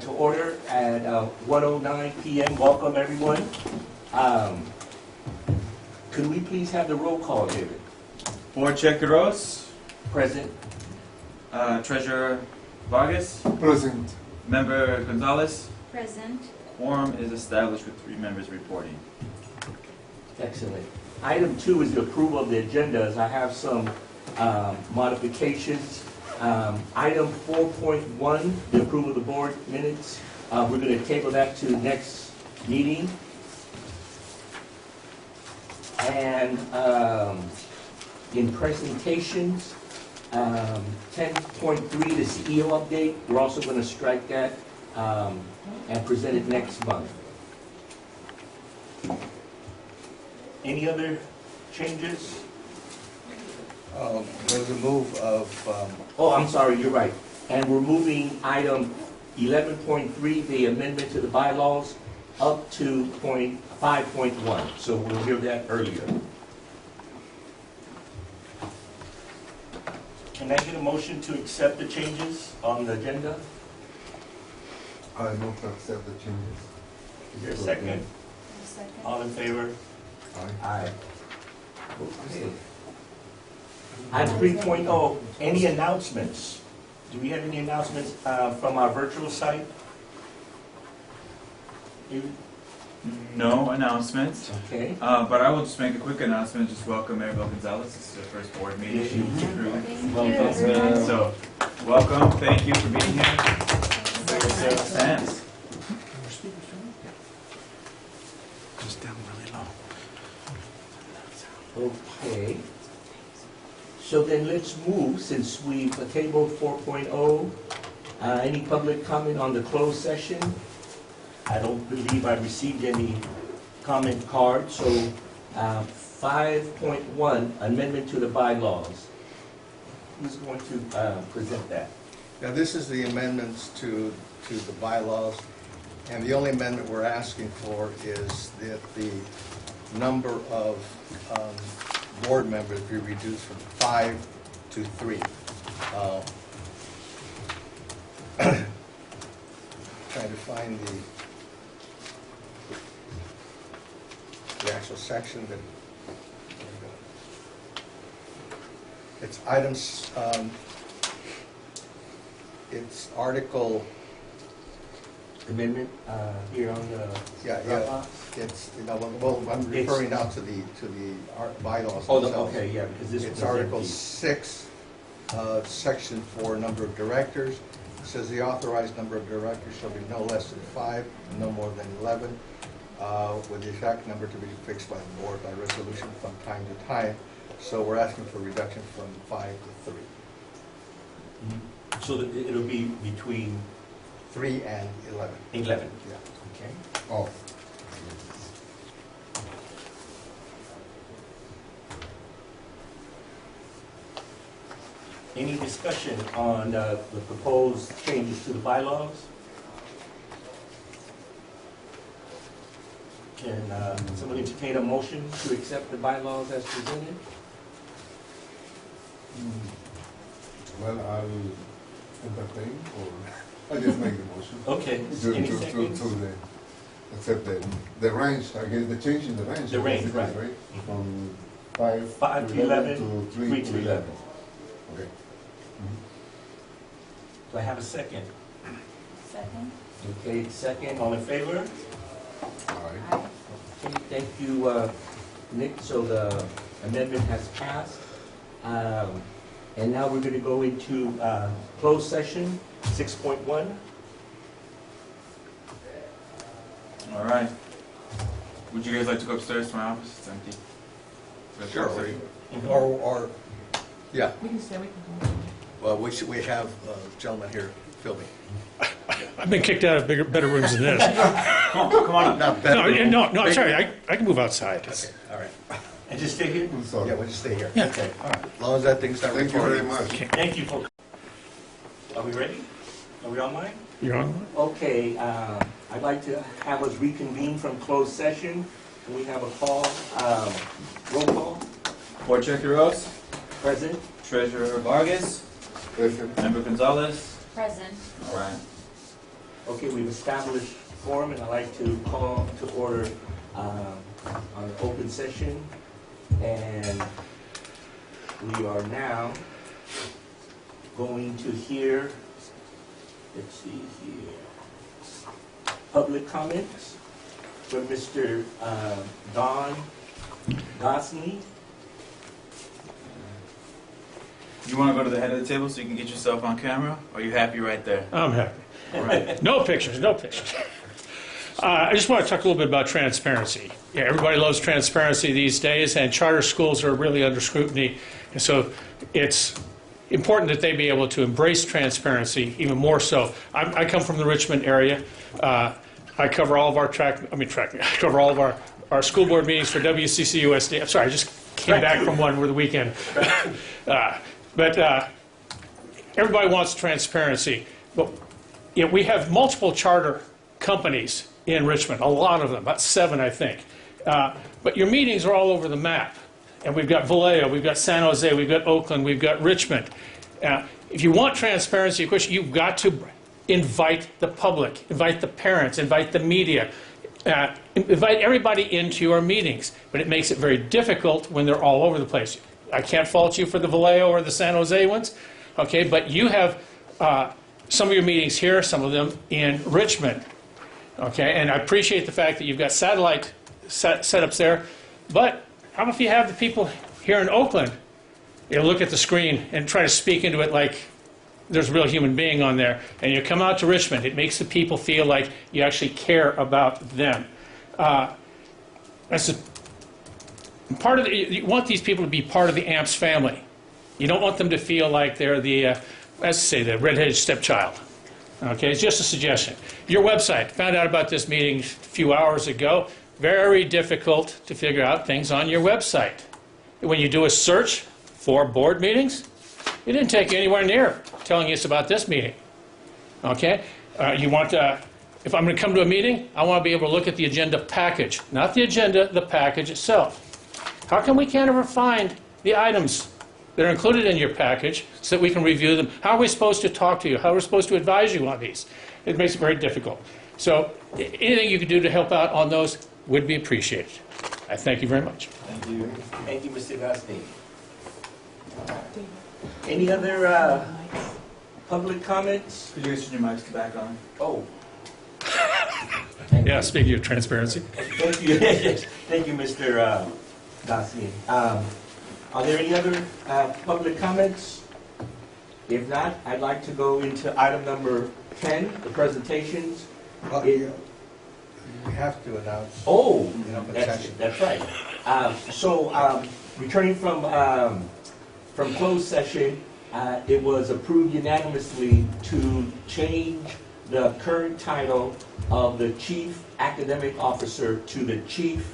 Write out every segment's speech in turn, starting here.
to order at 1:09 p.m. Welcome, everyone. Could we please have the roll call, David? Board Chair Quiroz. Present. Treasurer Vargas. Present. Member Gonzalez. Present. Quorum is established with 3 members reporting. Excellent. Item 2 is the approval of the agendas. I have some modifications. Item 4.1, the approval of the board minutes. We're going to table that to the next meeting. And in presentations, 10.3, the CEO update, we're also going to strike that and present it next month. Any other changes? There's a move of, Oh, I'm sorry, you're right. And we're moving item 11.3, the amendment to the bylaws, up to 5.1. So we'll hear that earlier. Can I get a motion to accept the changes on the agenda? I move to accept the changes. Is there a second? Second. All in favor? Aye. Aye. Okay. Item 3.0, any announcements? Do we have any announcements from our virtual site? No announcements. Okay. But I will just make a quick announcement. Just welcome Maribel Gonzalez. This is her first board meeting. So, welcome. Thank you for being here. Thanks. Just down really low. Okay. So then let's move, since we've tabled 4.0. Any public comment on the closed session? I don't believe I received any comment cards. So 5.1, amendment to the bylaws. Who's going to present that? Now, this is the amendments to the bylaws, and the only amendment we're asking for is that the number of board members be reduced from 5 to 3. Trying to find the actual section that it's items. It's article. Amendment here on the Dropbox? It's, well, I'm referring now to the bylaws Oh, themselves. okay, yeah, because this It's was Article empty. 6, Section 4, number of directors. It says the authorized number of directors shall be no less than 5, and no more than 11, with the exact number to be fixed by the board by resolution from time to time. So we're asking for reduction from 5 to 3. Mhm. So that it'll be between 3 and 11. 11. Yeah. Okay. Oh. Any discussion on the proposed changes to the bylaws? Can somebody entertain a motion to accept the bylaws as presented? Well, I'll entertain, or I just make the motion. Okay, any seconds? Accept the range, I guess, the change in the range. The range, basically, right. From 5 5 to 11, to 3 to 11. Okay. Do I have a second? Second. Okay, second, all in favor? All right. Aye. Okay, thank you, Nick. So the amendment has passed. And now we're going to go into closed session, 6.1. All right. Would you guys like to go upstairs to my office? It's empty. Sure. Mhm. Or, yeah, We can stay, we can go. well, we have a gentleman here filming. I've been kicked out of better rooms than this. Come on up. Not better. No, sorry, I can move outside. Okay, all right. And just stay here? I'm sorry. Yeah, we'll just stay here. Yeah. Okay, all right. As long as that thing's not Thank you very recording. much. Thank you for. Are we ready? Are we online? You're on? Okay, I'd like to have us reconvene from closed session. We have a call, roll call, Board Chair Quiroz. present. Treasurer Vargas. Present. Member Gonzalez. Present. All right. Okay, we've established quorum, and I'd like to call to order on an open session. And we are now going to hear, let's see here, public comments from Mr. Don Gosney. You want to go to the head of the table so you can get yourself on camera? Or are you happy right there? I'm happy. All right. No pictures, no pictures. I just want to talk a little bit about transparency. Yeah, everybody loves transparency these days, and charter schools are really under scrutiny. And so it's important that they be able to embrace transparency even more so. I come from the Richmond area. I cover all of our I cover all of our school board meetings for WCCUSD. I'm sorry, I just came back from one over the weekend. But everybody wants transparency. But we have multiple charter companies in Richmond, a lot of them, about 7, I think. But your meetings are all over the map. And we've got Vallejo, we've got San Jose, we've got Oakland, we've got Richmond. If you want transparency, of course, you've got to invite the public, invite the parents, invite the media, invite everybody into your meetings. But it makes it very difficult when they're all over the place. I can't fault you for the Vallejo or the San Jose ones, okay? But you have some of your meetings here, some of them in Richmond, okay? And I appreciate the fact that you've got satellite setups there, but how about if you have the people here in Oakland, look at the screen and try to speak into it like there's a real human being on there, and you come out to Richmond. It makes the people feel like you actually care about them. That's part of you want these people to be part of the AMPS family. You don't want them to feel like they're the, let's say, the redheaded stepchild. Okay, it's just a suggestion. Your website, found out about this meeting a few hours ago. Very difficult to figure out things on your website. When you do a search for board meetings, it didn't take you anywhere near telling us about this meeting. Okay, you want if I'm going to come to a meeting, I want to be able to look at the agenda package, not the agenda, the package itself. How come we can't ever find the items that are included in your package so that we can review them? How are we supposed to talk to you? How are we supposed to advise you on these? It makes it very difficult. So anything you can do to help out on those would be appreciated. I thank you very much. Thank you. Thank you, Mr. Gosney. Any other public comments? Could you guys turn your mics back on? Oh. Yeah, speaking of transparency. Thank you. Yes. Thank you, Mr. Gosney. Are there any other public comments? If not, I'd like to go into item number 10, the presentations. We have to announce. Oh, the open that's session. right. Returning from closed session, it was approved unanimously to change the current title of the Chief Academic Officer to the Chief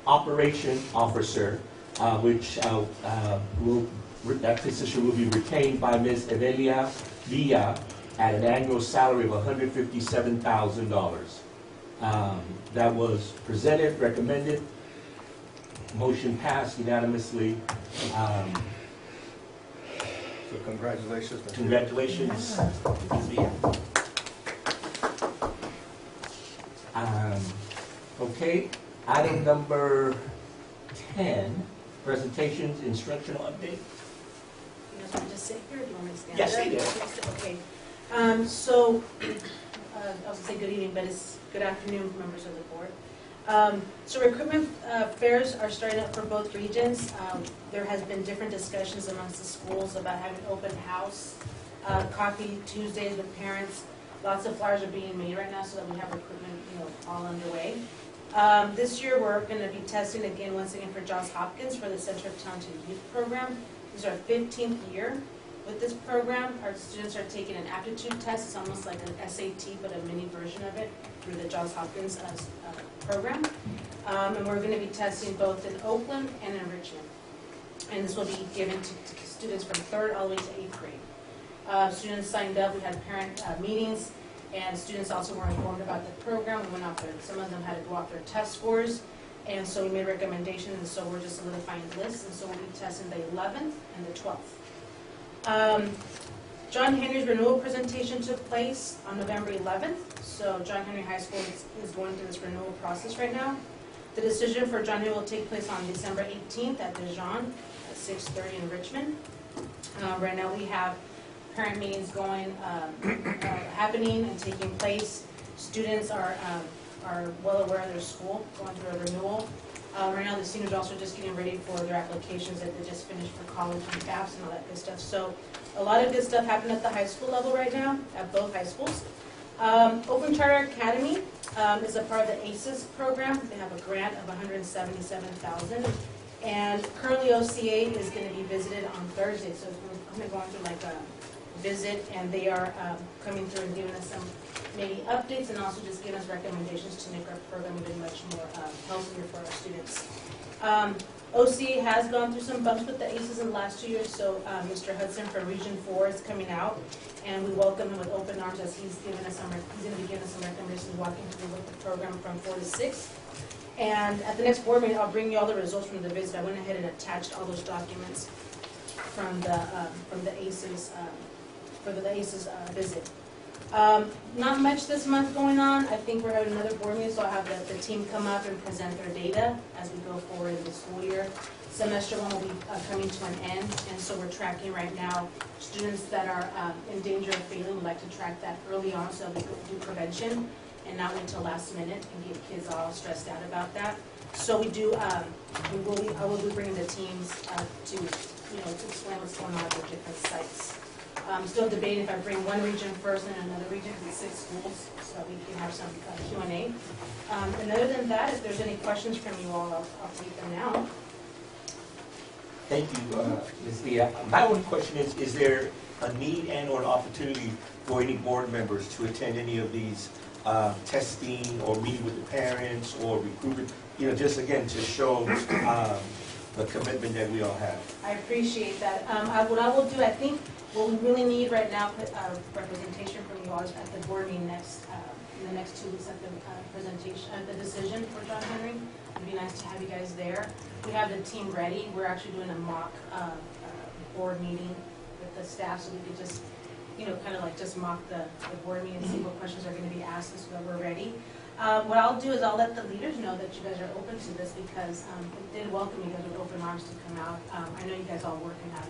Operation Officer, which that position will be retained by Ms. Evelia Villa at an annual salary of $157,000. That was presented, recommended, motion passed unanimously. So congratulations. Mr. Congratulations, Ms. Villa. Okay, item number 10, presentations, instructional update. You guys want to just sit here, or do you want me to stand Yes, up? stay there. Okay. I was going to say good evening, but it's good afternoon, members of the board. So recruitment fairs are starting up for both regions. There has been different discussions amongst the schools about having open house, coffee Tuesdays with parents. Lots of flyers are being made right now so that we have recruitment, all underway. This year we're going to be testing again, once again, for Johns Hopkins for the Center of Talented Youth Program. This is our 15th year with this program. Our students are taking an aptitude test. It's almost like an SAT, but a mini version of it through the Johns Hopkins program. And we're going to be testing both in Oakland and in Richmond. And this will be given to students from 3rd all the way to 8th grade. Students signed up. We had parent meetings, and students also were informed about the program. We went off some of them had to go off their test scores, and so we made recommendations, and so we're just solidifying the list, and so we'll be testing the 11th and the 12th. John Henry's renewal presentation took place on November 11th, so John Henry High School is going through this renewal process right now. The decision for John Henry will take place on December 18th at Dijon at 6:30 in Richmond. Right now we have parent meetings going, happening and taking place. Students are well aware of their school, going through a renewal. Right now the seniors are also just getting ready for their applications that they just finished for college and FAFSA and all that good stuff. So a lot of good stuff happened at the high school level right now, at both high schools. Oakland Charter Academy is a part of the ACES program. They have a grant of $177,000. And currently OCA is going to be visited on Thursday, so we're going through like a visit, and they are coming through and giving us some maybe updates and also just giving us recommendations to make our program even much more healthier for our students. OCA has gone through some bumps with the ACES in the last 2 years, so Mr. Hudson from Region 4 is coming out, and we welcome him with open arms as he's going to be giving us some recommendations, walking through with the program from 4 to 6. And at the next board meeting, I'll bring you all the results from the visit. I went ahead and attached all those documents from the ACES visit. Not much this month going on. I think we're having another board meeting, so I'll have the team come up and present their data as we go forward in the school year. Semester 1 will be coming to an end, and so we're tracking right now students that are in danger of failing. We'd like to track that early on so we can do prevention and not wait till last minute and get kids all stressed out about that. So I will be bringing the teams to explain what's going on at the different sites. I'm still debating if I bring one region first and another region, because it's 6 schools, so that we can have some Q&A. And other than that, if there's any questions from you all, I'll take them now. Thank you, Ms. Leah. My only question is there a need and or an opportunity for any board members to attend any of these testing or meeting with the parents or recruitment, just again to show the commitment that we all have? I appreciate that. What I will do, I think what we really need right now, representation from you all is at the board meeting in the next 2 weeks at the presentation, the decision for John Henry. It'd be nice to have you guys there. We have the team ready. We're actually doing a mock board meeting with the staff, so we could just, kind of like just mock the board meeting and see what questions are going to be asked so that we're ready. What I'll do is I'll let the leaders know that you guys are open to this, because it did welcome you guys with open arms to come out. I know you guys all work and have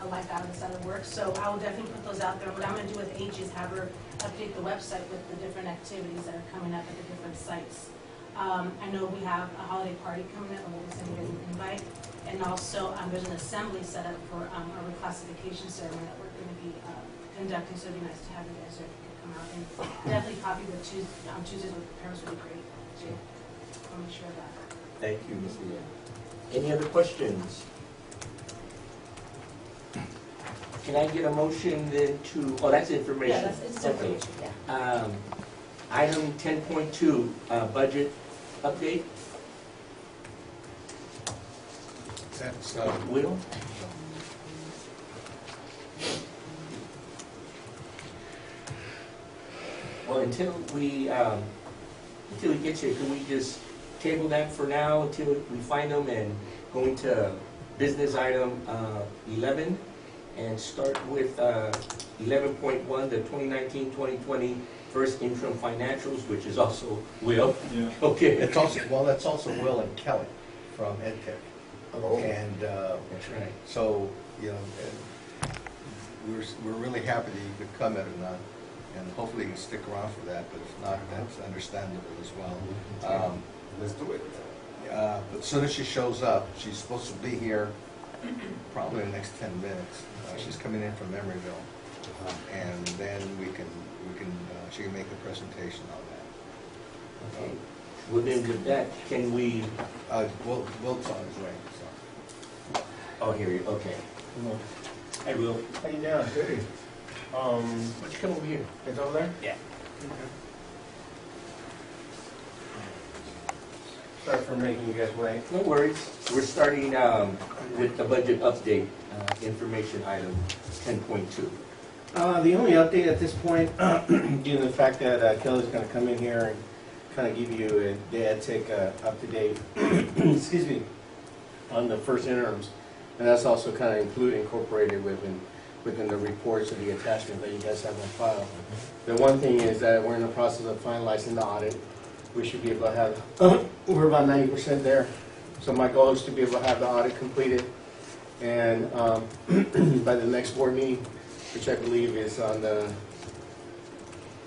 a life out of this other work, so I will definitely put those out there. What I'm going to do with AG is have her update the website with the different activities that are coming up at the different sites. I know we have a holiday party coming up, and we'll be sending you guys an invite. And also, there's an assembly set up for our reclassification ceremony that we're going to be conducting, so it'd be nice to have you guys there if you could come out. And definitely copy the Tuesdays with the parents would be great, too. I'll make sure of that. Thank you, Ms. Leah. Any other questions? Can I get a motion then to, that's information. Yeah, it's information, yeah. Item 10.2, budget update. That's, Will? Well, until we get you, can we just table that for now until we find them and go into business item 11 and start with 11.1, the 2019-2020 first interim financials, which is also Will. Yeah. Okay. that's also Will and Kelly from EdTech. Oh. And That's right. so, we're really happy that you could come, Edna, and hopefully you can stick around for that, but if not, that's understandable as well. Let's do it. But as soon as she shows up, she's supposed to be here probably in the next 10 minutes. She's coming in from Emeryville, and then she can make a presentation on that. Okay. Well, then with that, can we, Wilt's on his way, so. oh, here you, okay. Hi, Will. How you doing? Hey, Why don't you come over here? It's over there? Yeah. Sorry for making you guys wait. No worries. We're starting with the budget update, information item 10.2. The only update at this point, due to the fact that Kelly's going to come in here and kind of give you the EdTech up-to-date, excuse me, on the first interims, and that's also kind of incorporated with within the reports or the attachment that you guys have on file. The one thing is that we're in the process of finalizing the audit. We should be able to have, we're about 90% there. So my goal is to be able to have the audit completed, and by the next board meeting, which I believe is on the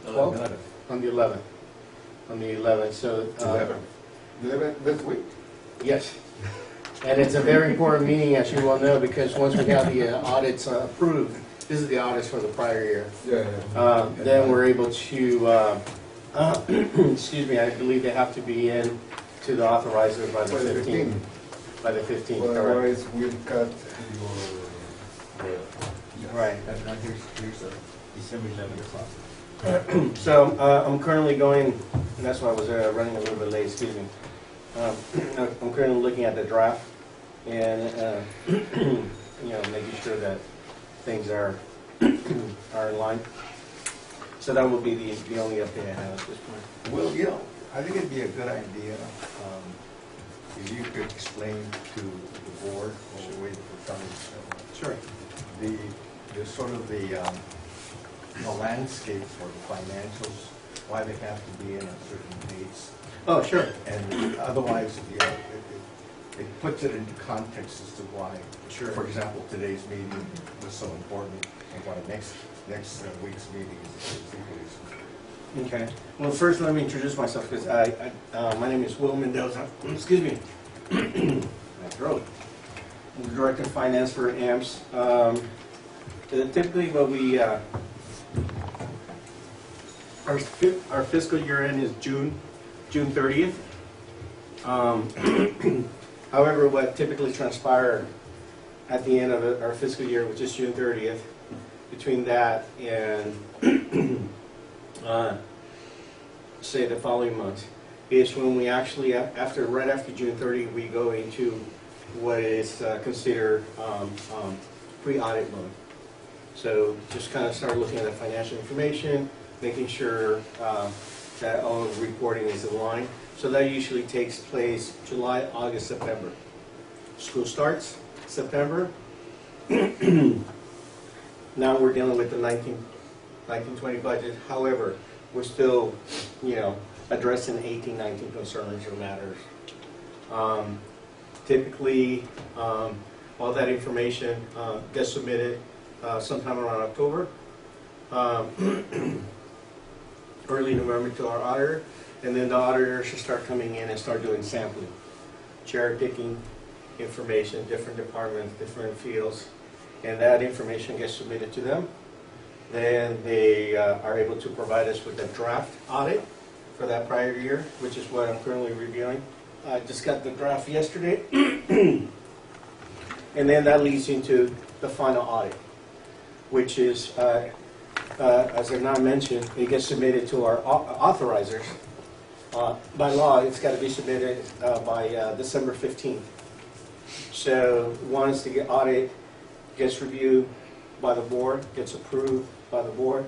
12th? On the 11th. On the 11th, so. 11 this week? Yes. And it's a very important meeting, as you well know, because once we have the audits approved, this is the audits for the prior year. Yeah. Then we're able to, excuse me, I believe they have to be in to the authorizer by the 15th. By the 15th, correct. Otherwise, we'll cut your. Right. Here's December 11th. So I'm currently going, and that's why I was running a little bit late, excuse me. I'm currently looking at the draft and, making sure that things are in line. So that will be the only update I have at this point. Well, I think it'd be a good idea if you could explain to the board, or wait for Tony. Sure. The sort of the landscape for the financials, why they have to be in at certain dates. Oh, sure. And otherwise, it puts it into context as to why. Sure. For example, today's meeting was so important, and why next week's meeting is equally so. Okay. Well, first let me introduce myself, because my name is Will Mendoza. Excuse me. My throat. I'm the Director of Finance for AMPS. Typically what we, our fiscal year end is June 30th. However, what typically transpires at the end of our fiscal year, which is June 30th, between that and say the following month, is when we actually, right after June 30, we go into what is considered pre-audit mode. So just kind of start looking at the financial information, making sure that all of the reporting is in line. So that usually takes place July, August, September. School starts September. Now we're dealing with the 1920 budget. However, we're still, addressing 18-19 concerns or matters. Typically, all that information gets submitted sometime around October, early November to our auditor, and then the auditor should start coming in and start doing sampling, cherry picking information, different departments, different fields, and that information gets submitted to them. Then they are able to provide us with a draft audit for that prior year, which is what I'm currently reviewing. I just got the draft yesterday. And then that leads into the final audit, which is, as I've now mentioned, it gets submitted to our authorizers. By law, it's got to be submitted by December 15th. So once the audit gets reviewed by the board, gets approved by the board,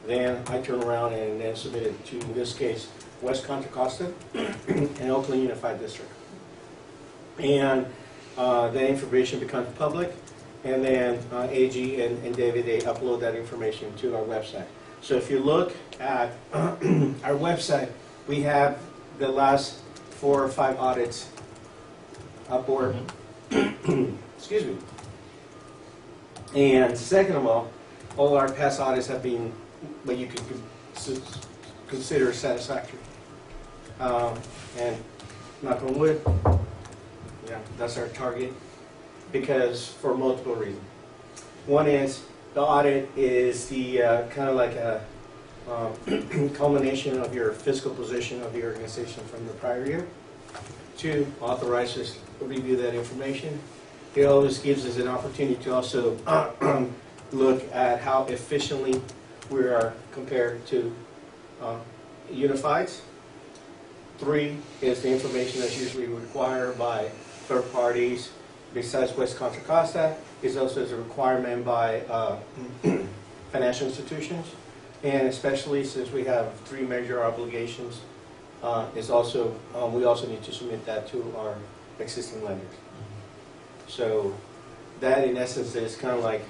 then I turn around and then submit it to, in this case, West Contra Costa and Oakland Unified District. And the information becomes public, and then AG and David, they upload that information to our website. So if you look at our website, we have the last 4 or 5 audits upward. Excuse me. And second of all our past audits have been what you could consider satisfactory. And knock on wood, that's our target, because for multiple reasons. One is the audit is the kind of like a culmination of your fiscal position of the organization from the prior year. 2, authorizers review that information. It always gives us an opportunity to also look at how efficiently we are compared to unifieds. 3 is the information that's usually required by third parties besides West Contra Costa. Is also as a requirement by financial institutions, and especially since we have 3 major obligations, is also we also need to submit that to our existing lenders. So that in essence is kind of like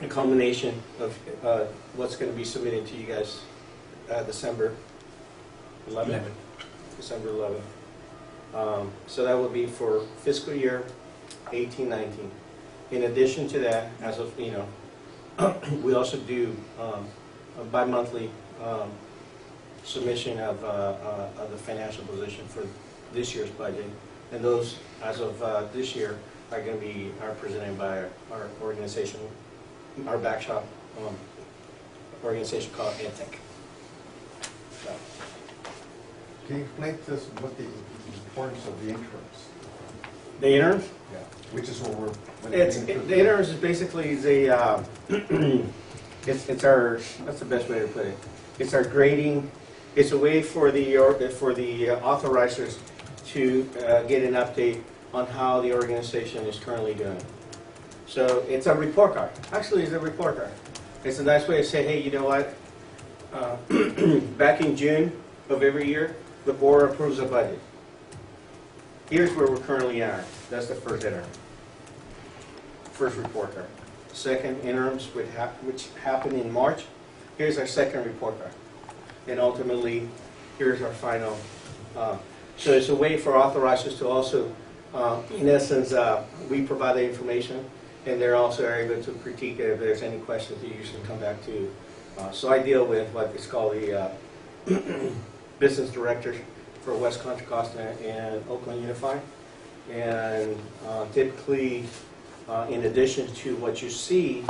a culmination of what's going to be submitted to you guys December 11th. December 11th. So that will be for fiscal year 18-19. In addition to that, as of, you know, we also do a bi-monthly submission of the financial position for this year's budget. And those, as of this year, are going to be presented by our organization, our backshop organization called AMETHOD. So. Can you explain to us what the importance of the interims? The interims? Yeah, which is what we're. The interims is basically the, it's our, that's the best way to put it. It's our grading, it's a way for the authorizers to get an update on how the organization is currently doing. So it's a report card. Actually, it's a report card. It's a nice way to say, hey, you know what? Back in June of every year, the board approves a budget. Here's where we're currently at. That's the first interim. First report card. Second interims, which happened in March. Here's our second report card. And ultimately, here's our final. So it's a way for authorizers to also, in essence, we provide the information, and they're also able to critique it if there's any questions they usually come back to. So I deal with what is called the business directors for West Contra Costa and Oakland Unified. And typically, in addition to what you see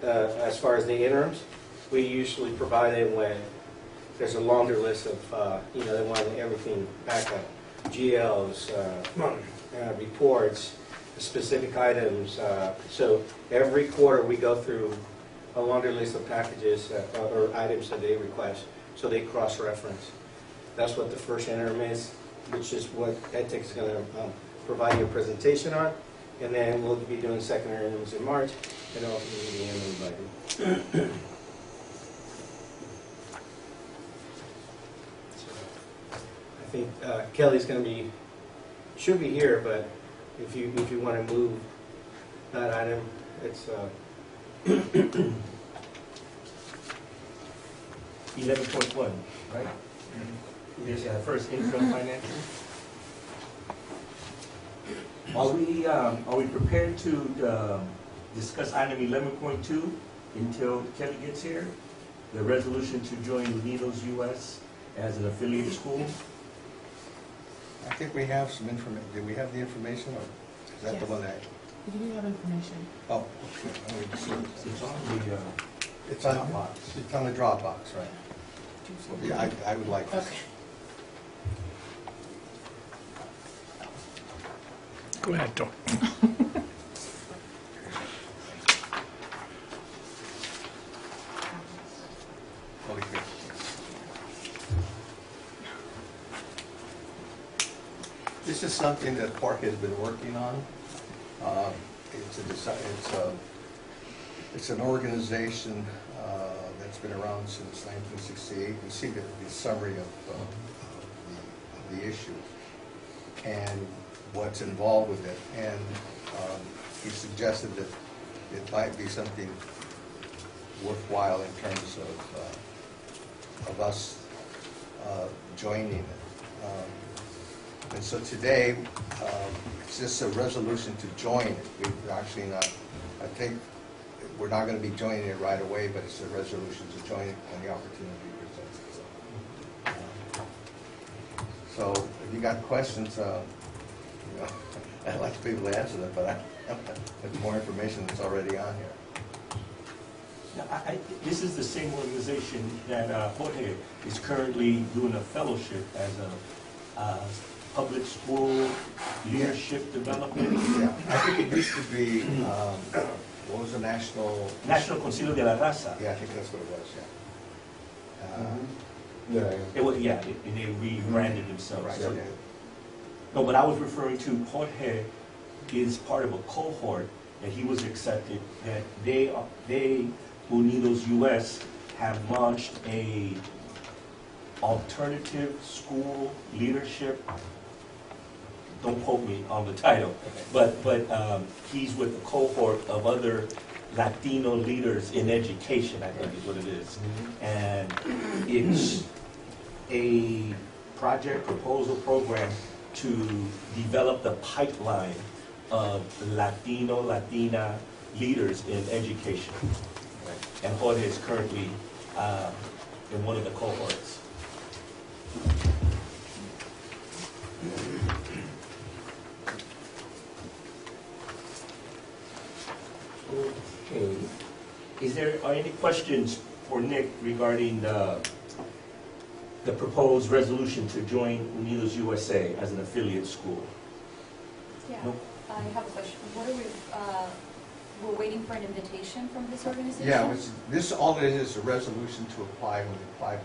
as far as the interims, we usually provide them with, there's a longer list of, you know, they want everything back up, GLs, reports, specific items. So every quarter we go through a longer list of packages or items that they request, so they cross-reference. That's what the first interim is, which is what EdTech is going to provide you a presentation on, and then we'll be doing second interims in March, and ultimately the end of the budget. I think Kelly's going to be, should be here, but if you want to move that item, it's 11.1, right? There's our first interim financial. Are we prepared to discuss item 11.2 until Kelly gets here? The resolution to join Unidos US as an affiliate school? I think we have some information. Do we have the information, or is that the Yes. one that? You do have information. Oh, okay. Let me just see. It's on the It's on Dropbox. It's on the Dropbox, right? Yeah, I would like this. Okay. Go ahead, Tom. Holy crap. This is something that Park has been working on. It's an organization that's been around since 1968. You see the summary of the issue and what's involved with it. And he suggested that it might be something worthwhile in terms of us joining it. And so today, it's just a resolution to join it. We've actually not, I think, we're not going to be joining it right away, but it's a resolution to join it when the opportunity presents itself. So if you got questions, you know, I'd like to be able to answer them, but there's more information that's already on here. Now, this is the same organization that Jorge is currently doing a fellowship as a public school leadership development. Yeah, I think it used to be, what was the national? National Concilio de la Raza. Yeah, I think that's what it was, yeah. It was, yeah, they rebranded themselves. Right, So- yeah. No, but I was referring to Jorge is part of a cohort that he was accepted, that they, Unidos US, have launched a alternative school leadership. Don't quote me on the title, but he's with a cohort of other Latino Leaders in Education, I think is what it is. And it's a project, proposal, program to develop the pipeline of Latino, Latina leaders in education. And Jorge is currently in one of the cohorts. Okay. Are any questions for Nick regarding the proposed resolution to join Unidos USA as an affiliate school? Yeah, No. I have a question. What are we, we're waiting for an invitation from this organization? Yeah, this all it is a resolution to apply when the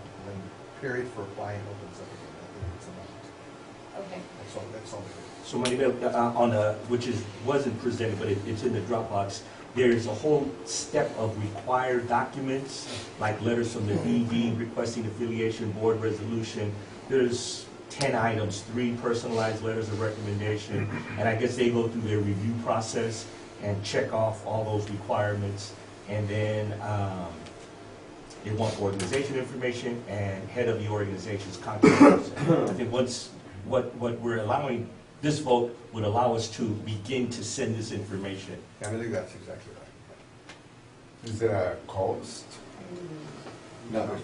period for applying opens up again. I think it's a month. Okay. That's all it is. So Maribel, which wasn't presented, but it's in the Dropbox, there's a whole step of required documents, like letters from the ED requesting affiliation, board resolution. There's 10 items, 3 personalized letters of recommendation, and I guess they go through their review process and check off all those requirements, and then they want organization information and head of the organization's contact. I think what we're allowing, this vote would allow us to begin to send this information. Yeah, I believe that's exactly right. Is there a cost? No,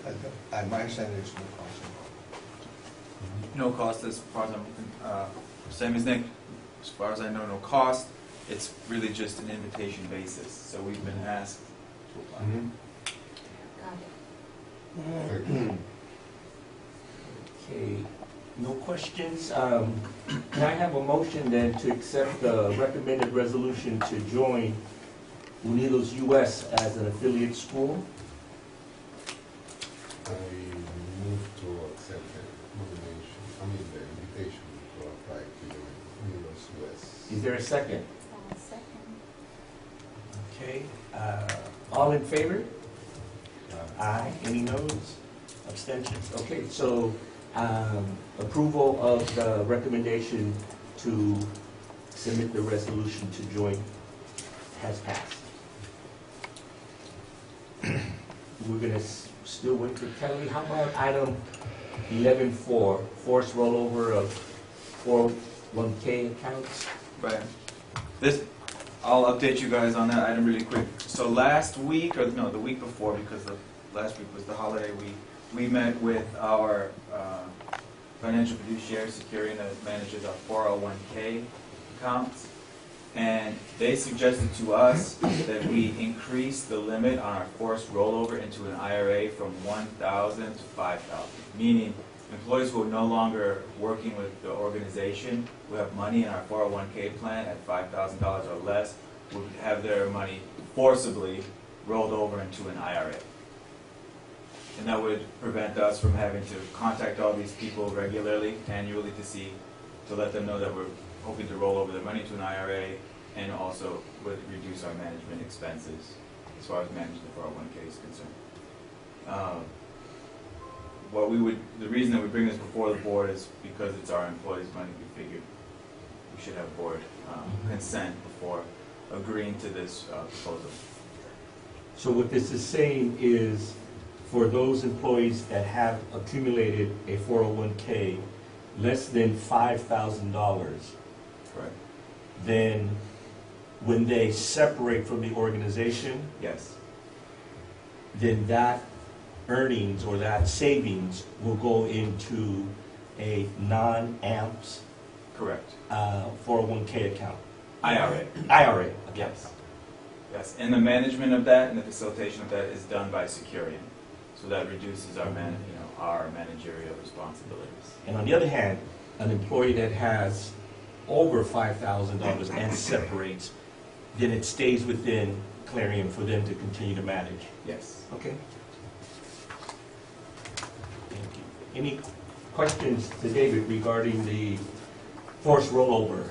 my understanding is no cost involved. No cost as far as I'm, same as Nick, as far as I know, no cost. It's really just an invitation basis, so we've been asked to apply. Got it. Okay, no questions. Can I have a motion then to accept the recommended resolution to join Unidos US as an affiliate school? I move to accept the the invitation to apply to the Unidos US. Is there a second? Second. Okay, all in favor? Aye. Any noes? Abstentions? Okay, so approval of the recommendation to submit the resolution to join has passed. We're gonna still wait for Kelly. How about item 11.4, forced rollover of 401k accounts? Right. I'll update you guys on that item really quick. So last week, or no, the week before, because last week was the holiday week, we met with our financial fiduciary, Security, that manages our 401k accounts. And they suggested to us that we increase the limit on our forced rollover into an IRA from 1,000 to 5,000, meaning employees who are no longer working with the organization, who have money in our 401k plan at $5,000 or less, would have their money forcibly rolled over into an IRA. And that would prevent us from having to contact all these people regularly, annually, to let them know that we're hoping to roll over their money to an IRA, and also would reduce our management expenses as far as managing the 401k is concerned. The reason that we bring this before the board is because it's our employees' money. We figured we should have board consent before agreeing to this proposal. So what this is saying is, for those employees that have accumulated a 401k less than $5,000, Correct. then when they separate from the organization, Yes. then that earnings or that savings will go into a non-AMPS Correct. 401k account. IRA. IRA account. Yes. Yes. And the management of that and the facilitation of that is done by Securian. So that reduces our our managerial responsibilities. And on the other hand, an employee that has over $5,000 and separates, then it stays within Clarion for them to continue to manage. Yes. Okay. Thank you. Any questions to David regarding the forced rollover?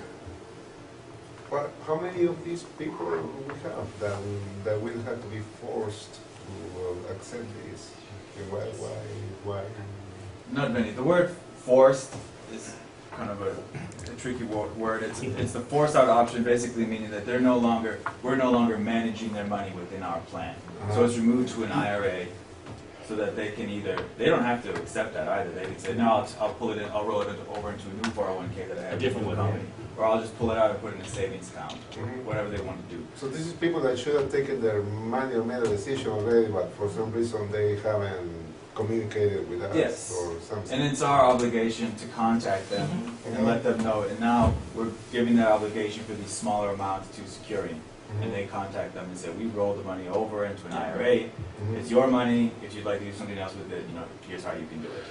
But how many of these people we have that will have to be forced to accept this? Why? Not many. The word forced is kind of a tricky word. It's the forced out option, basically meaning that we're no longer managing their money within our plan. So it's removed to an IRA, so that they can they don't have to accept that either. They can say, no, I'll pull it in, I'll roll it over into a new 401k that I have A different with the one, company, or I'll just pull it out and put it in a savings account, whatever they want to do. So this is people that should have taken their money or made a decision already, but for some reason they haven't communicated with us Yes. or something. And it's our obligation to contact them and let them know. And now we're giving that obligation for these smaller amounts to Securian. And they contact them and say, we rolled the money over into an IRA. It's your money. If you'd like to do something else with it, here's how you can do it.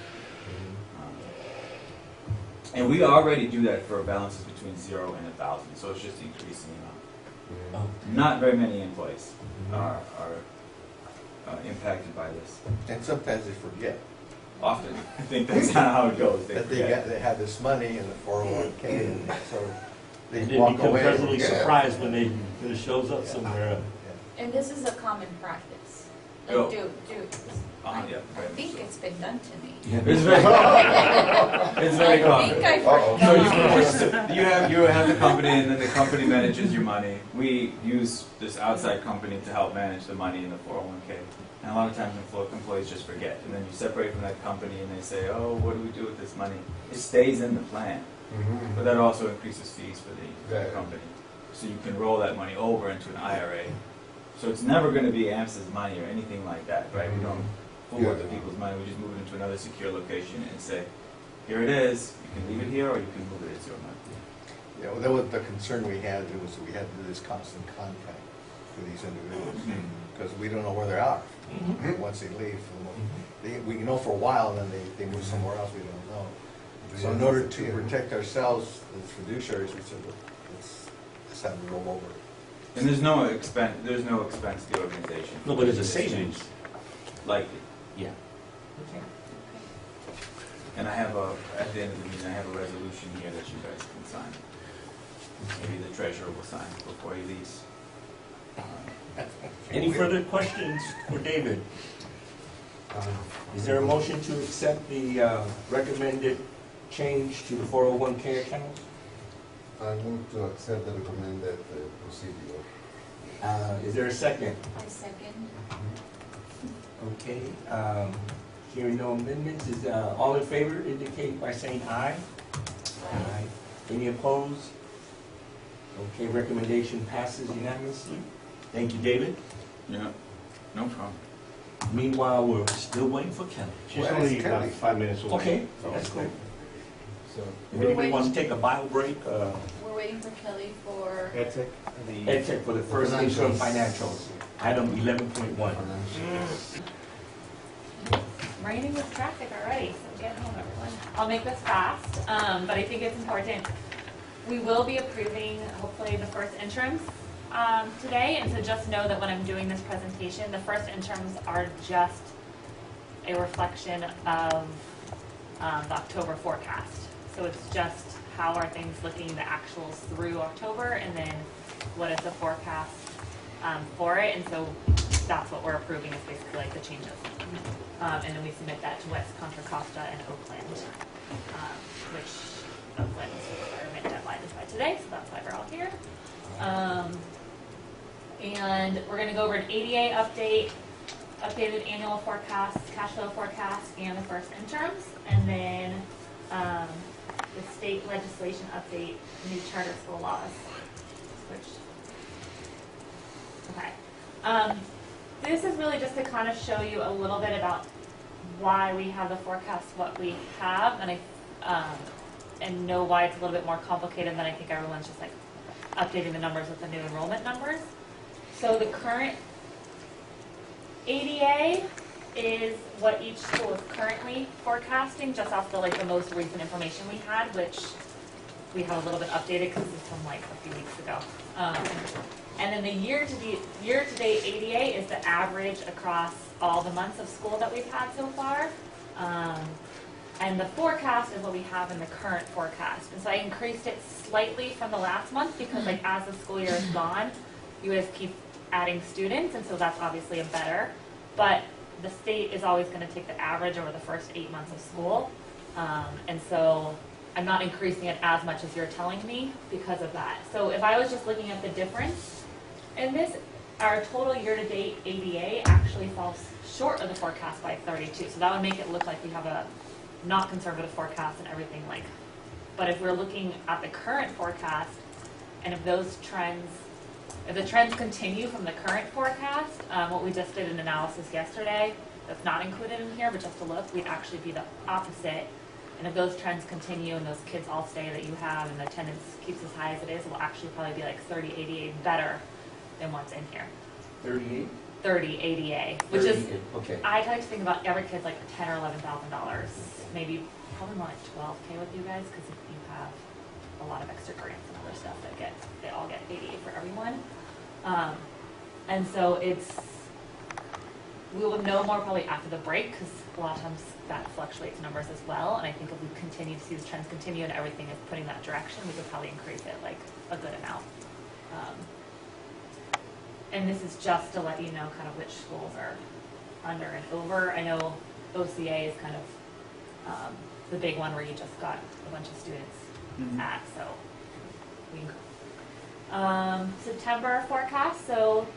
And we already do that for balances between 0 and 1,000. So it's just increasing the amount. Not very many employees are impacted by this. And sometimes they forget Often, I think that's kind of how it goes. that they have this money in the 401k, and so they And then walk become away. and pleasantly forget it. surprised when it shows up somewhere. And this is a common practice. Oh. Like, Yeah, I think it's been done to me. It's very common. It's very I common. think I've Uh-oh. heard So you have the company, and then the company manages your money. We use this outside company to help manage the money in the 401k. And a lot of times employees just forget. And then you separate from that company and they say, oh, what do we do with this money? It stays in the plan. But that also increases fees for the company. So you can roll that money over into an IRA. So it's never going to be AMS's money or anything like that, right? We don't fool with the people's money. We just move it into another secure location and say, here it is. You can leave it here or you can move it. It's your money. Yeah, well, that was the concern we had, was that we had to do this constant contact with these individuals, because we don't know where they are once they leave. We know for a while, and then they move somewhere else, we don't know. So in order to protect ourselves as fiduciaries, we said, let's have them roll over. And there's no expense to the organization. No, but it's a savings. Likely. Yeah. And I have at the end of the meeting, I have a resolution here that you guys can sign. Maybe the treasurer will sign before he leaves. Any further questions for David? Is there a motion to accept the recommended change to the 401k account? I move to accept the recommended procedure. Is there a second? I second. Okay. Hearing no amendments, is all in favor indicate by saying aye. Aye. Any opposed? Okay, recommendation passes unanimously. Thank you, David. Yeah, no problem. Meanwhile, we're still waiting for Kelly. She's Where only is about Kelly? 5 minutes away. Okay, so- that's cool. So, If anybody wants to take a bio break, We're waiting for Kelly for, EdTech, the Ed Tech for the first interim financials, item 11.1. Raining with traffic already, so get home, everyone. I'll make this fast, but I think it's important. We will be approving, hopefully, the first interims today, and so just know that when I'm doing this presentation, the first interims are just a reflection of the October forecast. So it's just how are things looking, the actuals through October, and then what is the forecast for it, and so that's what we're approving, is basically like the changes. And then we submit that to West Contra Costa and Oakland, which Oakland's requirement deadline is by today, so that's why we're all here. And we're going to go over an ADA update, updated annual forecast, cash flow forecast, and the first interims, and then the state legislation update, new charter school laws. Okay. This is really just to kind of show you a little bit about why we have the forecast what we have, and know why it's a little bit more complicated than I think everyone's just like updating the numbers with the new enrollment numbers. So the current ADA is what each school is currently forecasting, just off the most recent information we had, which we have a little bit updated because it's from like a few weeks ago. And then the year-to-date ADA is the average across all the months of school that we've had so far. And the forecast is what we have in the current forecast. And so I increased it slightly from the last month because as the school year is gone, you guys keep adding students, and so that's obviously a better. But the state is always going to take the average over the first 8 months of school. And so I'm not increasing it as much as you're telling me because of that. So if I was just looking at the difference in this, our total year-to-date ADA actually falls short of the forecast by 32. So that would make it look like we have a not conservative forecast and everything like. But if we're looking at the current forecast, and if those trends, if the trends continue from the current forecast, what we just did an analysis yesterday, that's not included in here, but just to look, we'd actually be the opposite. And if those trends continue and those kids all stay that you have and the attendance keeps as high as it is, we'll actually probably be like 30 ADA better than what's in here. 38? 30 ADA, which is, Okay. I like to think about every kid's like $10,000 or $11,000, maybe probably more like 12K with you guys, because you have a lot of extra grants and other stuff that they all get ADA for everyone. And so we will know more probably after the break, because a lot of times that fluctuates numbers as well. And I think if we continue to see the trends continue and everything is putting that direction, we could probably increase it like a good amount. And this is just to let you know kind of which schools are under and over. I know OCA is kind of the big one where you just got a bunch of students at, so we September forecast. So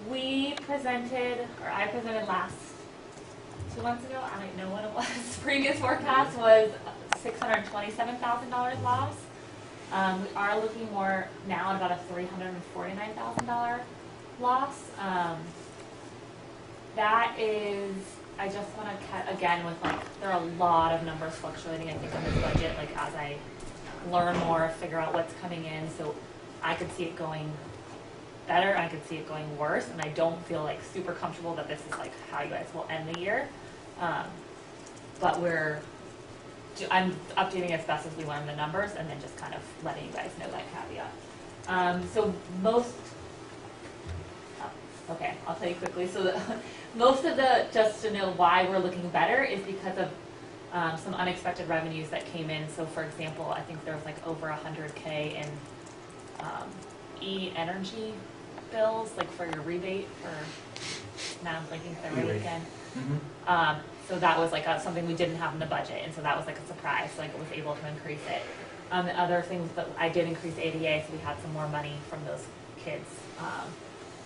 we presented, or I presented last 2 months ago, I don't know when it was. Previous forecast was $627,000 loss. We are looking more now at about a $349,000 loss. That is, I just want to, again, with like, there are a lot of numbers fluctuating, I think, on this budget, like as I learn more, figure out what's coming in, so I could see it going better, I could see it going worse, and I don't feel like super comfortable that this is like how you guys will end the year. But I'm updating as best as we learn the numbers, and then just kind of letting you guys know that caveat. So okay, I'll tell you quickly. So most of just to know why we're looking better is because of some unexpected revenues that came in. So for example, I think there was like over 100K in e-energy bills, like for your rebate for, now I'm blinking because I read it again. So that was like something we didn't have in the budget, and so that was like a surprise, so like it was able to increase it. The other things that I did increase ADA, so we had some more money from those kids.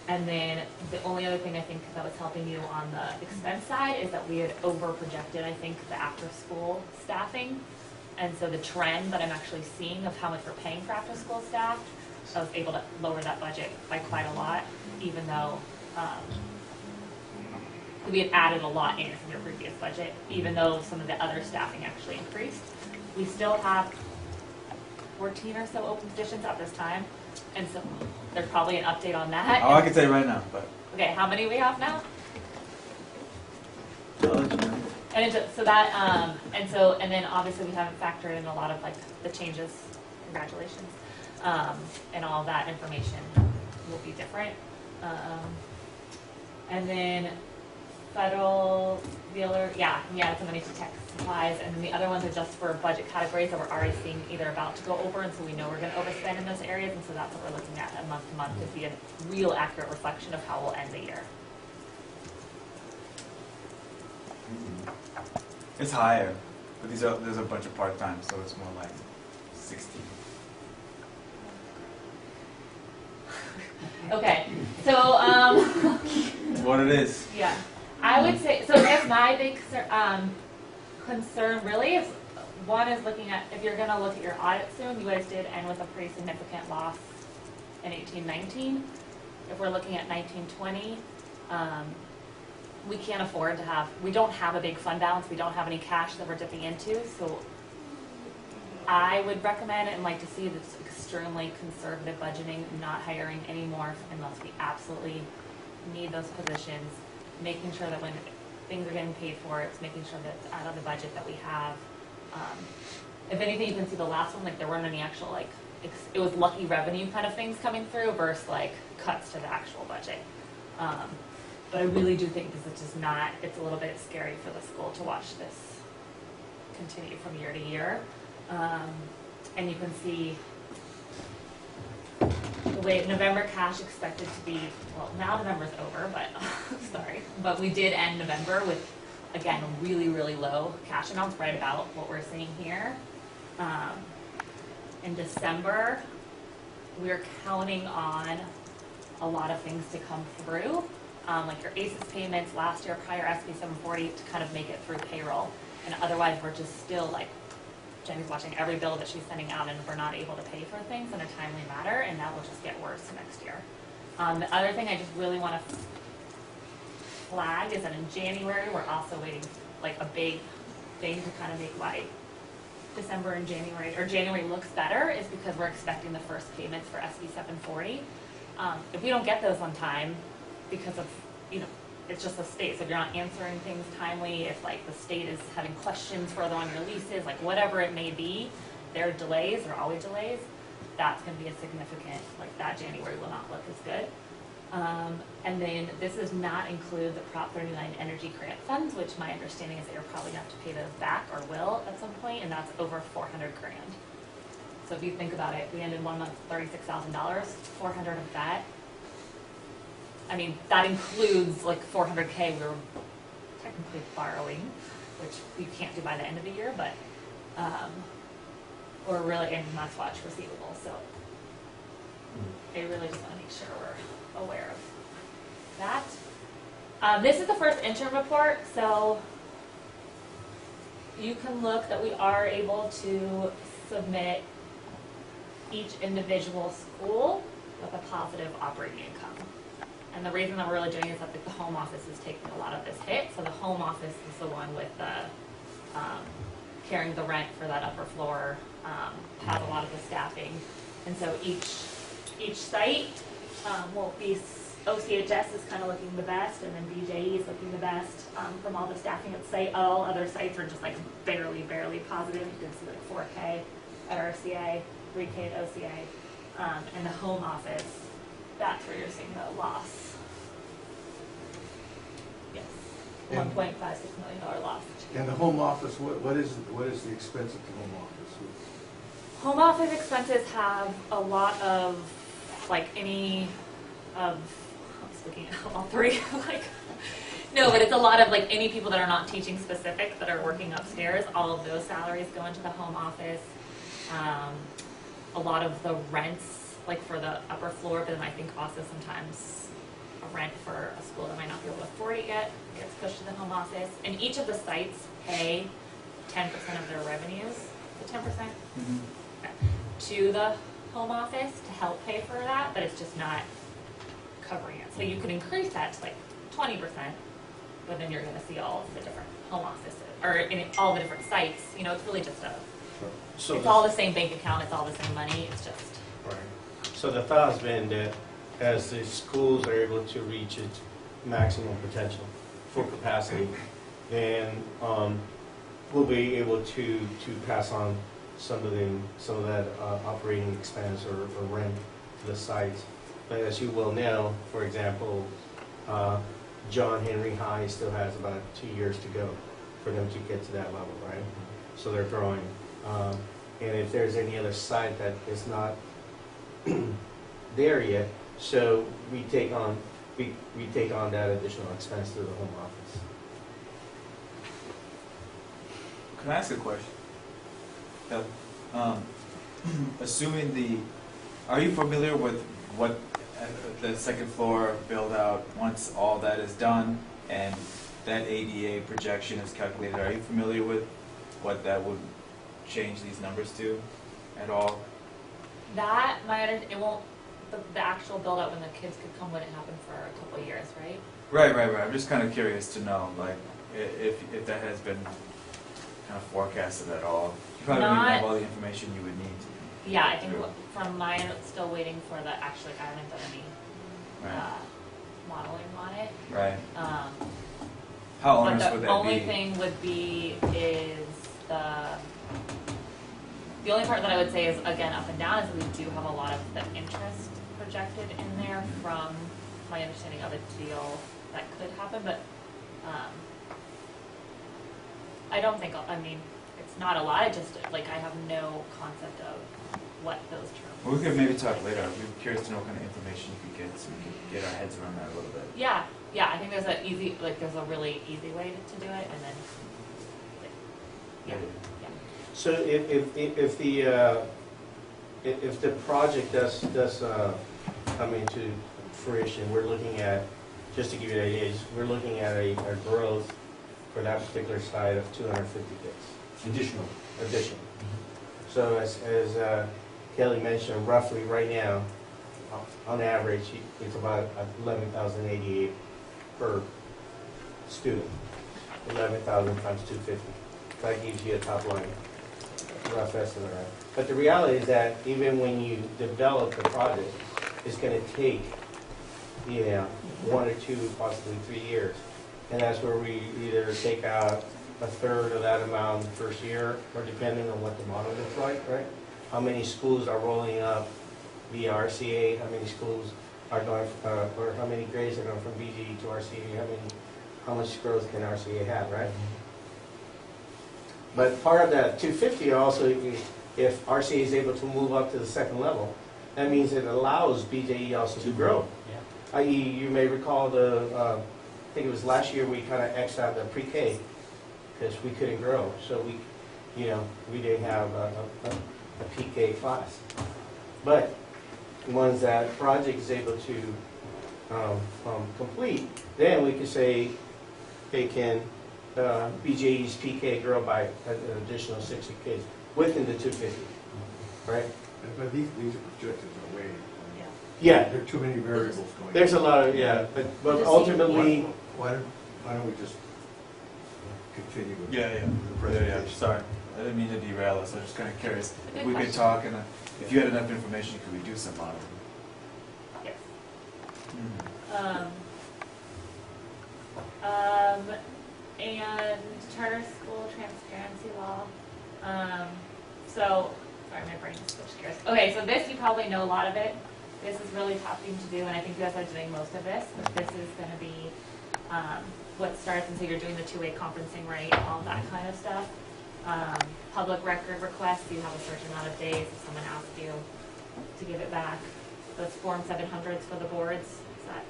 And then the only other thing I think that was helping you on the expense side is that we had over projected, I think, the after school staffing. And so the trend that I'm actually seeing of how much we're paying for after school staff, I was able to lower that budget by quite a lot, even though we had added a lot in from your previous budget, even though some of the other staffing actually increased. We still have 14 or so open positions at this time, and so there's probably an update on that. Oh, I can say right now, but Okay, how many we have now? I'll let you know. And so that, and then obviously we haven't factored in a lot of like the changes, congratulations, and all that information will be different. And then federal, the other, we added some money to tech supplies, and then the other ones are just for budget categories that we're already seeing either about to go over, and so we know we're going to overspend in those areas, and so that's what we're looking at month to month to be a real accurate reflection of how we'll end the year. It's higher, but there's a bunch of part-time, so it's more like 60. Okay, so What it is. yeah, I would say, so I guess my big concern really is, one is looking at, if you're gonna look at your audit soon, you guys did end with a pretty significant loss in 18-19. If we're looking at 19-20, we can't afford to have, we don't have a big fund balance, we don't have any cash that we're dipping into, so I would recommend and like to see this extremely conservative budgeting, not hiring any more unless we absolutely need those positions, making sure that when things are getting paid for, it's making sure that it's out of the budget that we have. If anything, you can see the last one, like there weren't any actual like, it was lucky revenue kind of things coming through versus like cuts to the actual budget. But I really do think this is just not, it's a little bit scary for the school to watch this continue from year to year. And you can see the way November cash expected to be, well, now November's over, but sorry. But we did end November with, again, really, really low cash amounts, right about what we're seeing here. In December, we're counting on a lot of things to come through, like your ACES payments last year, prior SB 740, to kind of make it through payroll. And otherwise, we're just still like, Jenny's watching every bill that she's sending out, and we're not able to pay for things in a timely manner, and that will just get worse next year. The other thing I just really want to flag is that in January, we're also waiting, like a big thing to kind of make why December and January, or January looks better, is because we're expecting the first payments for SB 740. If we don't get those on time, because of, you know, it's just the state, so if you're not answering things timely, if like the state is having questions further on your leases, like whatever it may be, there are delays, there are always delays, that's gonna be a significant, like that January will not look as good. And then this does not include the Prop 39 energy grant funds, which my understanding is that you're probably gonna have to pay those back, or will at some point, and that's over 400 grand. So if you think about it, we ended 1 month $36,000, 400 of that. I mean, that includes like 400K we were technically borrowing, which we can't do by the end of the year, but we're really in must watch receivables, so I really just want to make sure we're aware of that. This is the first interim report, so you can look that we are able to submit each individual school with a positive operating income. And the reason that we're really doing it is that the home office is taking a lot of this hit. So the home office is the one with the carrying the rent for that upper floor, has a lot of the staffing. And so each site will be, OCHS is kind of looking the best, and then BJE is looking the best from all the staffing at the site. All other sites are just like barely positive. You can see like 4K at RCA, 3K at OCA, and the home office, that's where you're seeing the loss. Yes, $1.56 million loss. And the home office, what is the expense of the home office? Home office expenses have a lot of, like any of, I'm just looking at all three, like, no, but it's a lot of like any people that are not teaching specific that are working upstairs, all of those salaries go into the home office. A lot of the rents, like for the upper floor, but then I think also sometimes a rent for a school that might not be able to afford it yet gets pushed to the home office. And each of the sites pay 10% of their revenues, the 10%, to the home office to help pay for that, but it's just not covering it. So you could increase that to like 20%, but then you're going to see all of the different home offices, or in all the different sites. You know, it's really just a, So it's all the same bank account, it's all the same money, it's just. Right. So the thought has been that as the schools are able to reach its maximum potential, full capacity, then we'll be able to pass on some of that operating expense or rent to the sites. But as you well know, for example, John Henry High still has about 2 years to go for them to get to that level, right? So they're growing. And if there's any other site that is not there yet, so we take on that additional expense through the home office. Can I ask a question? Assuming are you familiar with what the second floor build out, once all that is done and that ADA projection is calculated, are you familiar with what that would change these numbers to at all? That, it won't, the actual build out when the kids could come wouldn't happen for a couple of years, right? Right. I'm just kind of curious to know, like, if that has been kind of forecasted at all. You probably don't even have all the information you would need. Yeah, I think from mine, it's still waiting for the, actually, I haven't done any modeling on it. Right. How onerous but would that be? the only thing would be is the only part that I would say is, again, up and down, is that we do have a lot of the interest projected in there from my understanding of a deal that could happen, but I don't think, I mean, it's not a lot, I just, like, I have no concept of what those terms. Well, we could maybe talk later. I'd be curious to know what kind of information you could get so we can get our heads around that a little bit. Yeah, I think there's there's a really easy way to do it, and then, yeah. So if the project does come into fruition, we're looking at, just to give you an idea, we're looking at a growth for that particular site of 250 kids. Additional. So as Kelly mentioned, roughly right now, on average, it's about 11,088 per student. 11,000 times 250. That gives you a top line rough estimate, right? But the reality is that even when you develop the project, it's going to take, 1 or 2, possibly 3 years. And that's where we either take out a third of that amount first year, or depending on what the model looks like, right? How many schools are rolling up via RCA? How many schools are going, or how many grades are going from BG to RCA? How much growth can RCA have, right? But part of that 250 also, if RCA is able to move up to the second level, that means it allows BJE also to grow. Yeah. I.e., you may recall I think it was last year we kind of X'd out the pre-K because we couldn't grow. So we didn't have a PK class. But once that project is able to complete, then we could say, they can BJE's PK grow by an additional 60 kids within the 250, right? But these are projected away. Yeah, There are too many variables going. there's a lot of, but ultimately, Why don't we just continue with Yeah, the presentation? Sorry, I didn't mean to derail us. I was just kind of curious. Good If we could question. talk, and if you had enough information, could we do some modeling? Yes. Hmm. And charter school transparency law. So, sorry, my brain switched gears. Okay, so this, you probably know a lot of it. This is really tough thing to do, and I think you guys are doing most of this, but this is gonna be, what starts, and so you're doing the two-way conferencing, right, all that kind of stuff. Public record requests, you have a certain amount of days if someone asks you to give it back. Those Form 700s for the boards, is that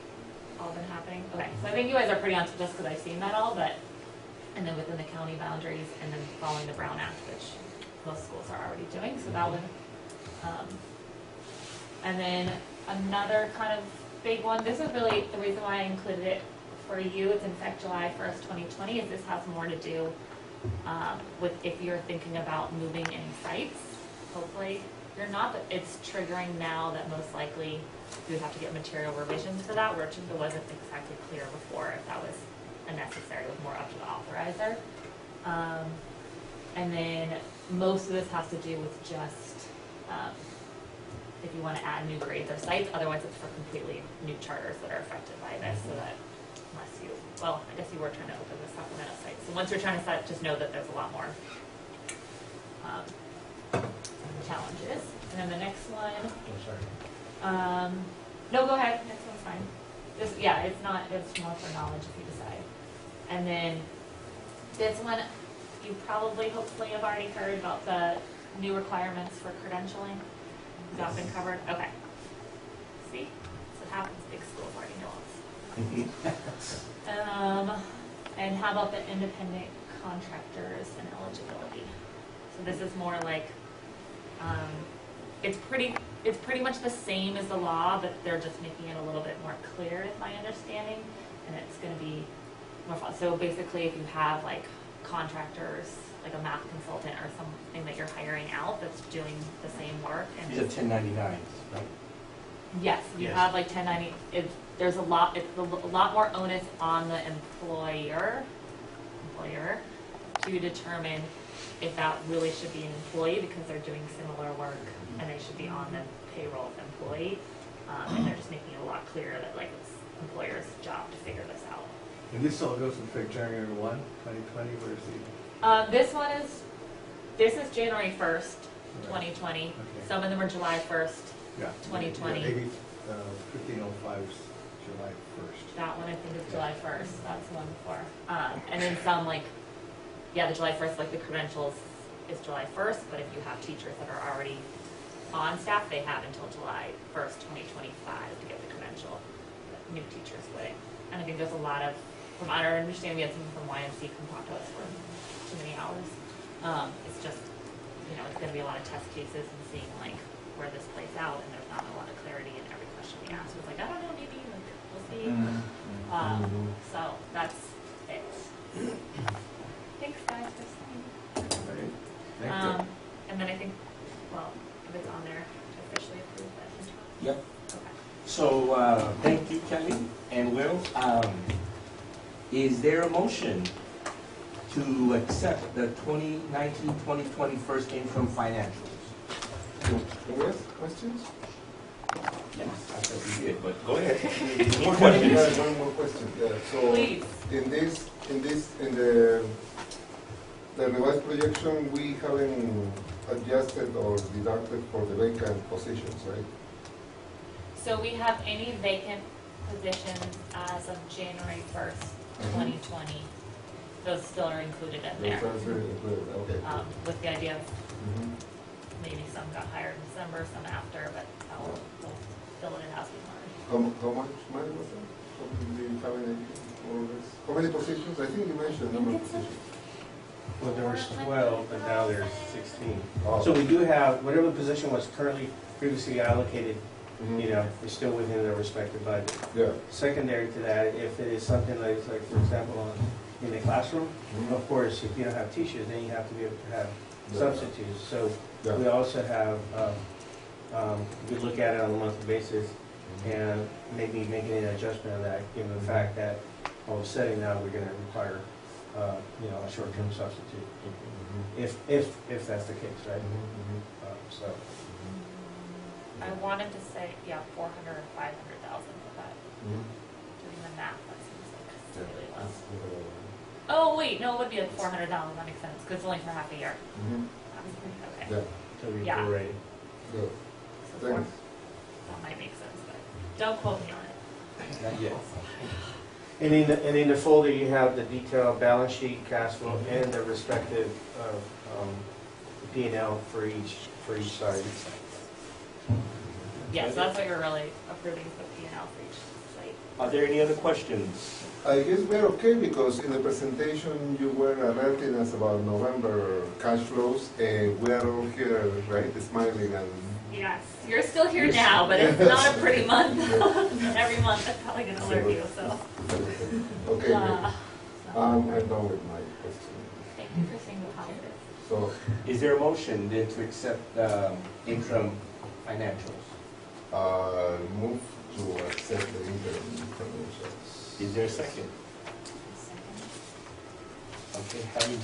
all been happening? Okay, so I think you guys are pretty on to just because I've seen that all, but, and then within the county boundaries, and then following the Brown Act, which most schools are already doing, so that one. And then another kind of big one, this is really the reason why I included it for you, it's in fact July 1st, 2020, is this has more to do with if you're thinking about moving any sites. Hopefully you're not, but it's triggering now that most likely you would have to get material revisions for that, which it wasn't exactly clear before if that was necessary, it was more up to the authorizer. And then most of this has to do with just if you want to add new grades or sites, otherwise it's for completely new charters that are affected by this, so that unless you, well, I guess you were trying to open the supplemental sites. So once you're trying to set, just know that there's a lot more challenges. And then the next one. Oh, sorry. No, go ahead. Next one's fine. This, yeah, it's not. It's more for knowledge if you decide. And then this one, you probably, hopefully, have already heard about the new requirements for credentialing. Has that been covered? Okay. See, so it happens. Big schools already know this. And how about the independent contractors and eligibility? So this is more like, it's pretty much the same as the law, but they're just making it a little bit more clear, is my understanding, and it's going to be more fun. So basically, if you have like contractors, like a math consultant or something that you're hiring out that's doing the same work, and These are 1099s, right? yes, you Yes. have like 1090. There's a lot. It's a lot more onus on the employer to determine if that really should be an employee because they're doing similar work and they should be on the payroll of employee. And they're just making it a lot clearer that like it's employer's job to figure this out. And this all goes into effect January 1, 2020, where's the? This is January 1st, 2020. Okay. Some of them are July 1st, Yeah. 2020. Yeah, maybe 1505 is July 1st. That one I think is July 1st. That's the one before. And then some like, yeah, the July 1st, like the credentials is July 1st, but if you have teachers that are already on staff, they have until July 1st, 2025 to get the credential. New teachers would. And I think there's a lot of, from our understanding, we had someone from YMC come talk to us for too many hours. It's just you know, it's gonna be a lot of test cases and seeing like where this plays out, and there's not a lot of clarity in every question we ask. It's like, I don't know, maybe, like, we'll see. So that's it. Thanks, guys, for saying. And then I think, well, if it's on there, to officially approve that interim. Yep. Okay. So, thank you, Kelly and Will. Is there a motion to accept the 2019-2020 first interim financials? Can we ask questions? Yes, I thought we did, but go ahead. More Yeah, questions? one more question. Yeah, so Please. in the revised projection, we haven't adjusted or deducted for the vacant positions, right? So we have any vacant positions as of January 1st, 2020. Those still are included in there. Those are included, okay. With the idea of Mhm. maybe some got hired in December, some after, but we'll fill it as we learn. How much money was that? How do you have any idea, more or less? How many positions? I think you mentioned a number of positions. Well, there was 12, but now there's 16. Oh. So we do have, whatever position was currently previously allocated, Mhm. you know, is still within their respective budget. Yeah. Secondary to that, if it is something like for example, in the classroom, Mhm. of course, if you don't have teachers, then you have to be able to have Yeah. substitutes. So Yeah. we also have, we look at it on a monthly basis and maybe making an adjustment of that, given the fact that all of a sudden now we're going to require, you know, a short-term substitute, Mhm. if that's the case, right? Mhm. So, I wanted to say, yeah, 400 or 500,000, but that, Mhm. doing the math, that seems like it's Yeah. really low. Mhm. Oh, wait, no, it would be like $400, that makes sense, because it's only for half a year. Mhm. Okay. Yeah. so we Yeah. prorated. Good. So Thanks. that might make sense, but don't quote me on it. Not yet. And in the folder, you have the detailed balance sheet, cash flow, and the respective P&L for each side. Yeah, so that's what you're really approving, is the P&L for each site. Are there any other questions? I guess we're okay because in the presentation you were alerting us about November cash flows, and we are all here, right, smiling and. Yes, you're still here Yes. now, but it's Yes. not a pretty month. Yes. Every month, that's probably gonna alert you, so. Okay, good. So, I'm done with my question. Thank you for saying the positive. So, Is there a motion then to accept interim financials? move to accept the interim financials. Is there a second? Okay, having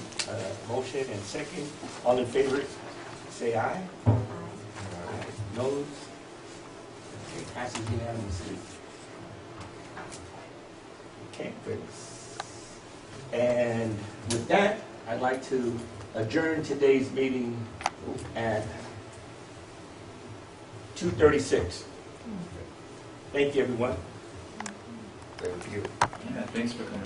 motion and second, all in favor, say aye. Noes? Okay, passes unanimously. Okay, Thanks. and with that, I'd like to adjourn today's meeting at 2:36. Thank you, everyone. Thank you. Yeah, thanks for coming.